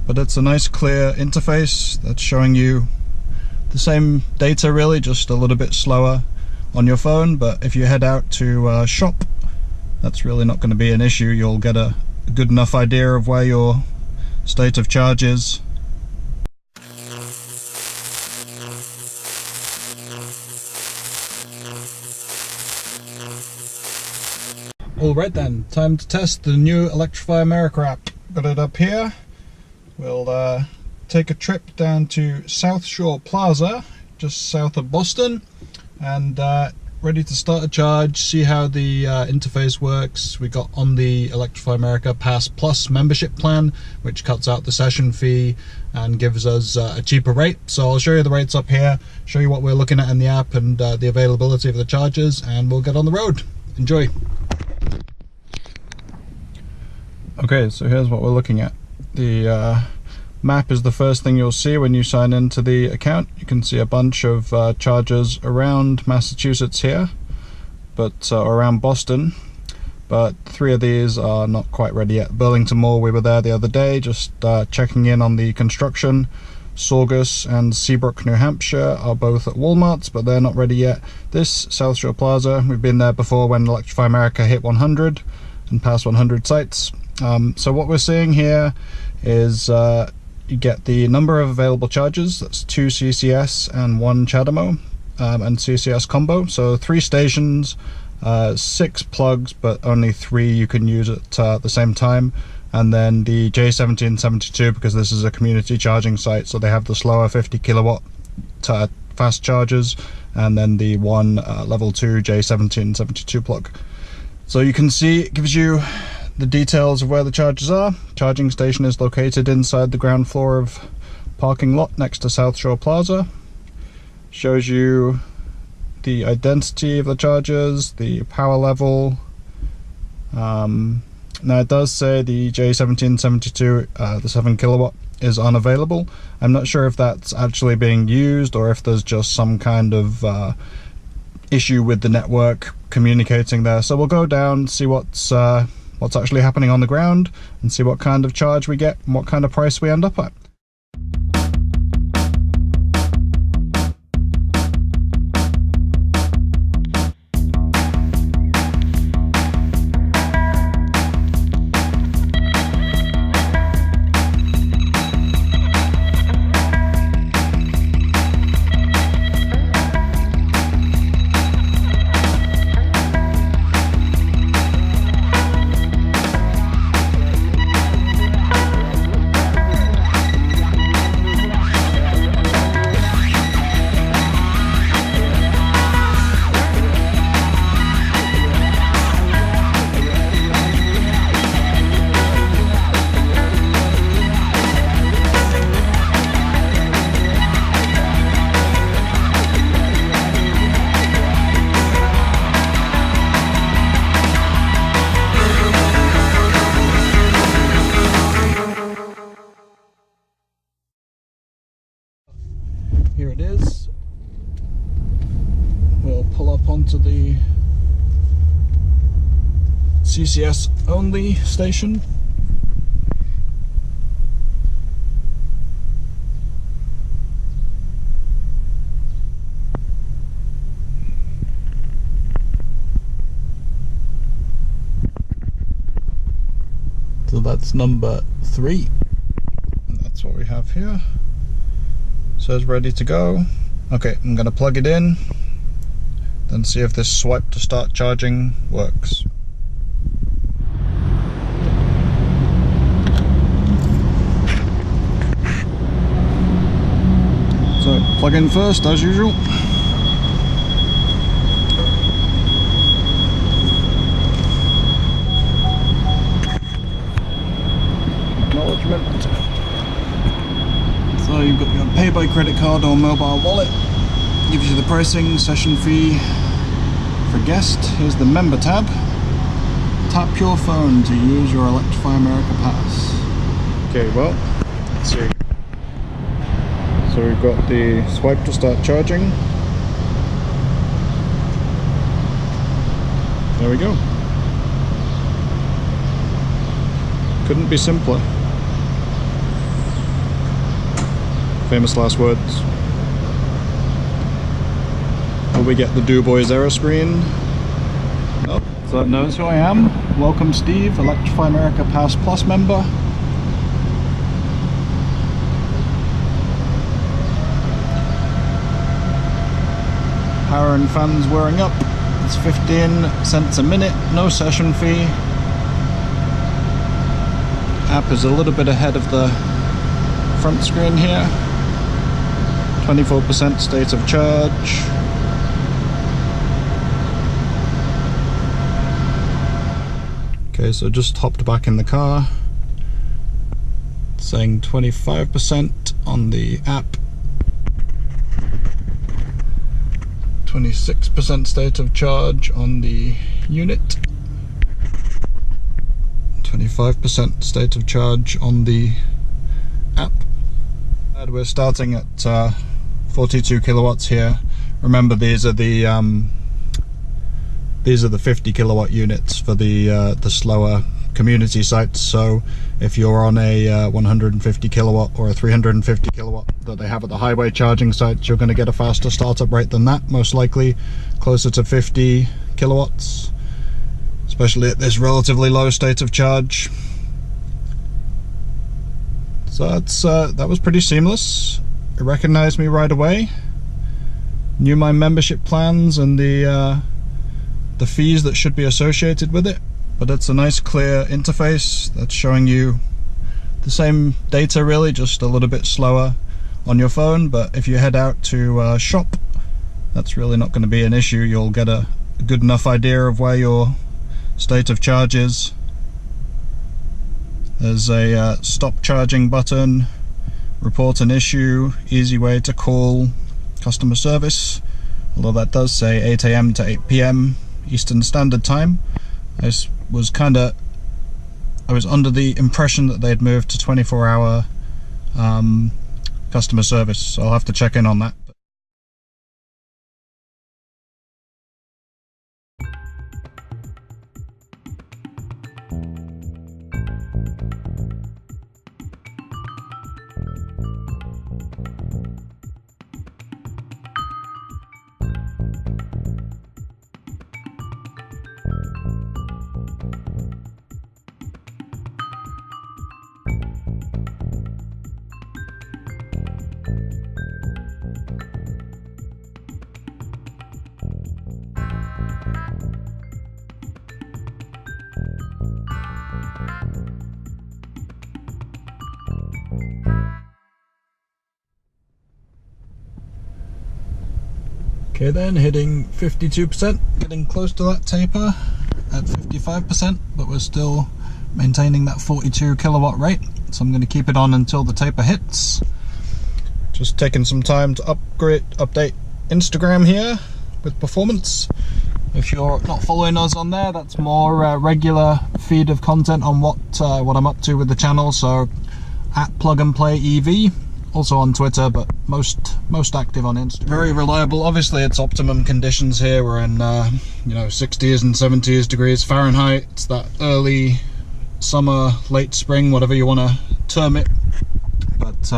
but it's a nice clear interface that's showing you the same data really, just a little bit slower on your phone. But if you head out to shop, that's really not going to be an issue. You'll get a good enough idea of where your state of charge is. Alright then, time to test the new Electrify America app. Got it up here. We'll take a trip down to South Shore Plaza, just south of Boston, and ready to start a charge, see how the interface works. We got on the Electrify America Pass Plus membership plan, which cuts out the session fee and gives us a cheaper rate. So I'll show you the rates up here, show you what we're looking at in the app and the availability of the chargers, and we'll get on the road. Enjoy. Okay, so here's what we're looking at. The map is the first thing you'll see when you sign into the account. You can see a bunch of chargers around Massachusetts here, but around Boston, but 3 of these are not quite ready yet. Burlington Mall, we were there the other day, just checking in on the construction. Saugus and Seabrook, New Hampshire are both at Walmart's, but they're not ready yet. This, South Shore Plaza, we've been there before when Electrify America hit 100 and passed 100 sites. So what we're seeing here is you get the number of available chargers. That's 2 CCS and 1 CHAdeMO and CCS combo. So 3 stations, 6 plugs, but only 3 you can use at the same time. And then the J1772, because this is a community charging site, so they have the slower 50 kilowatt fast chargers, and then the one level 2 J1772 plug. So you can see it gives you the details of where the chargers are. Charging station is located inside the ground floor of parking lot next to South Shore Plaza. Shows you the identity of the chargers, the power level. Now it does say the J1772, the 7 kilowatt, is unavailable. I'm not sure if that's actually being used or if there's just some kind of issue with the network communicating there. So we'll go down, see what's actually happening on the ground, and see what kind of charge we get and what kind of price we end up at. Here it is. We'll pull up onto the CCS only station. So that's number 3. And that's what we have here. Says ready to go. Okay, I'm going to plug it in, then see if this swipe to start charging works. So plug in first, as usual. Acknowledgement. So you've got your pay by credit card or mobile wallet. Gives you the pricing, session fee for guest. Here's the member tab. Tap your phone to use your Electrify America pass. Okay, well, let's see. So we've got the swipe to start charging. There we go. Couldn't be simpler. Famous last words. Will we get the Du Bois error screen? Nope. So it knows who I am. Welcome Steve, Electrify America Pass Plus member. Power and fans wearing up. It's 15 cents a minute, no session fee. App is a little bit ahead of the front screen here. 24% state of charge. Okay, so just hopped back in the car. It's saying 25% on the app. 26% state of charge on the unit. 25% state of charge on the app. And we're starting at 42 kilowatts here. Remember, these are the 50 kilowatt units for the slower community sites. So if you're on a 150 kilowatt or a 350 kilowatt that they have at the highway charging sites, you're going to get a faster startup rate than that, most likely closer to 50 kilowatts, especially at this relatively low state of charge. So that's that was pretty seamless. It recognized me right away, knew my membership plans and the fees that should be associated with it. But it's a nice clear interface that's showing you the same data, really, just a little bit slower on your phone. But if you head out to shop, that's really not going to be an issue. You'll get a good enough idea of where your state of charge is. There's a stop charging button, report an issue, easy way to call customer service, although that does say 8 AM to 8 PM Eastern Standard Time. I was under the impression that they'd moved to 24-hour customer service, so I'll have to check in on that. Okay then, hitting 52%, getting close to that taper at 55%, but we're still maintaining that 42 kilowatt rate, so I'm going to keep it on until the taper hits. Just taking some time to update Instagram here with performance. If you're not following us on there, that's more regular feed of content on what I'm up to with the channel. So at Plug and Play EV. Also on Twitter, but most active on Instagram. Very reliable. Obviously it's optimum conditions here. We're in 60s and 70s degrees Fahrenheit. It's that early summer, late spring, whatever you want to term it. But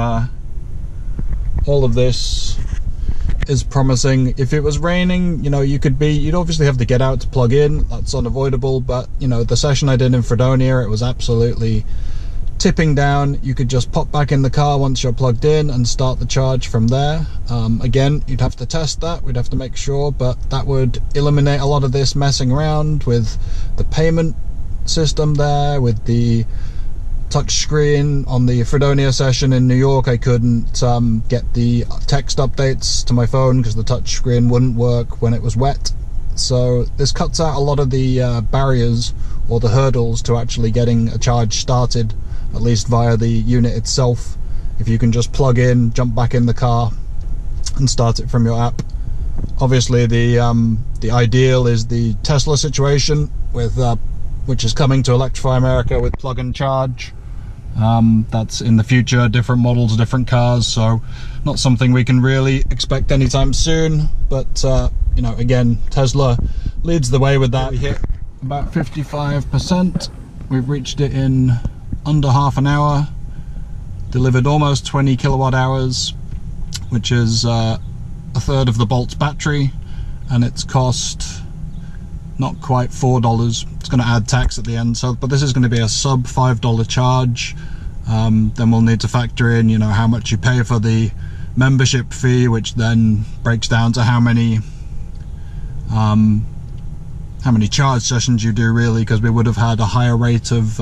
all of this is promising. If it was raining, you'd obviously have to get out to plug in. That's unavoidable. But the session I did in Fredonia, it was absolutely tipping down. You could just pop back in the car once you're plugged in and start the charge from there. Again, you'd have to test that, we'd have to make sure, but that would eliminate a lot of this messing around with the payment system there, with the touch screen. On the Fredonia session in New York, I couldn't get the text updates to my phone because the touch screen wouldn't work when it was wet. So this cuts out a lot of the barriers or the hurdles to actually getting a charge started, at least via the unit itself. If you can just plug in, jump back in the car and start it from your app. Obviously the ideal is the Tesla situation with which is coming to Electrify America with plug and charge. That's in the future, different models, different cars, so not something we can really expect anytime soon. But again, Tesla leads the way with that. We hit about 55%. We've reached it in under half an hour, delivered almost 20 kilowatt hours. which is a third of the Bolt's battery, and it's cost not quite $4. It's going to add tax at the end, so but this is going to be a sub $5 charge. Then we'll need to factor in, you know, how much you pay for the membership fee, which then breaks down to how many charge sessions you do, really, because we would have had a higher rate of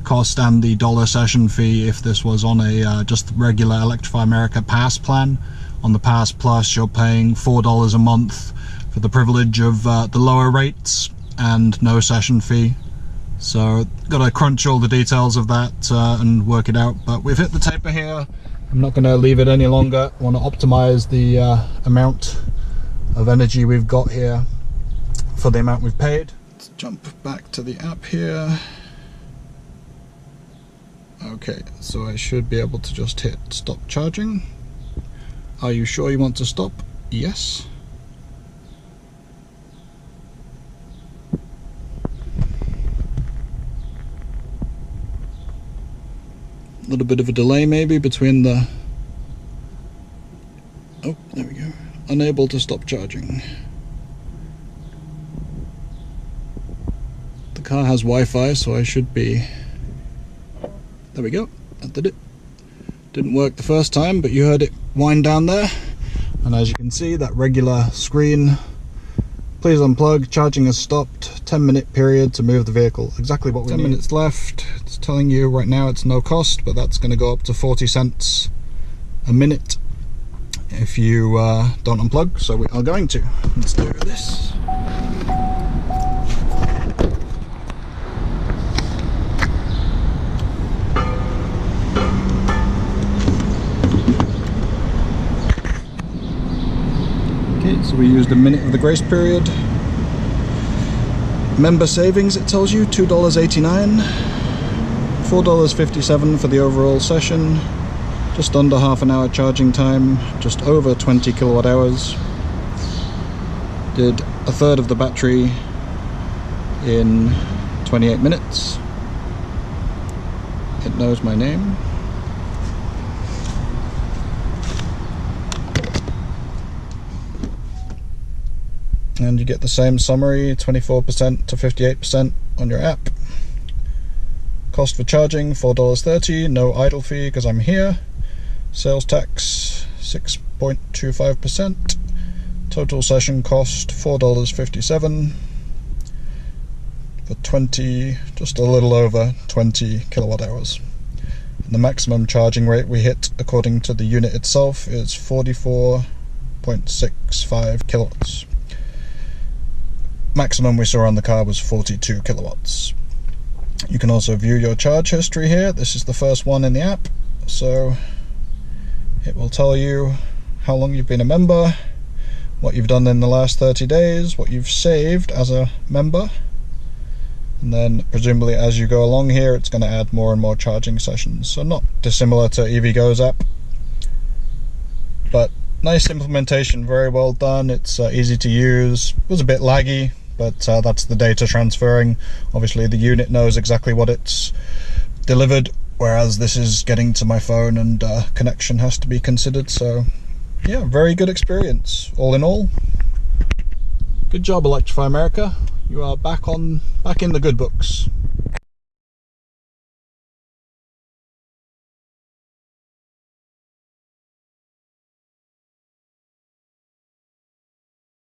cost and the dollar session fee if this was on a just regular Electrify America Pass plan. On the Pass Plus, you're paying $4 a month for the privilege of the lower rates and no session fee. So gotta crunch all the details of that and work it out, but we've hit the taper here. I'm not going to leave it any longer. I want to optimize the amount of energy we've got here for the amount we've paid. Let's jump back to the app here. Okay, so I should be able to just hit stop charging. Are you sure you want to stop? Yes. A little bit of a delay maybe between the... Oh, there we go. Unable to stop charging. The car has Wi-Fi, so I should be... There we go, that did it. Didn't work the first time, but you heard it wind down there. And as you can see, that regular screen, please unplug, charging has stopped, 10-minute period to move the vehicle. Exactly what we need. 10 minutes left. It's telling you right now it's no cost, but that's going to go up to 40 cents a minute if you don't unplug, so we are going to. Let's do this. Okay, so we used a minute of the grace period. Member savings, it tells you $2.89, $4.57 for the overall session, just under half an hour charging time, just over 20 kilowatt hours. Did a third of the battery in 28 minutes. It knows my name. And you get the same summary, 24% to 58% on your app. Cost for charging, $4.30, no idle fee because I'm here. Sales tax, 6.25%. Total session cost, $4.57 for 20, just a little over 20 kilowatt hours. And the maximum charging rate we hit, according to the unit itself, is 44.65 kilowatts. Maximum we saw on the car was 42 kilowatts. You can also view your charge history here. This is the first one in the app, so it will tell you how long you've been a member, what you've done in the last 30 days, what you've saved as a member, and then presumably as you go along here it's going to add more and more charging sessions. So not dissimilar to EVgo's app, but nice implementation, very well done. It's easy to use. It was a bit laggy, but that's the data transferring. Obviously the unit knows exactly what it's delivered, whereas this is getting to my phone and connection has to be considered. So yeah, very good experience all in all. Good job, Electrify America. You are back in the good books.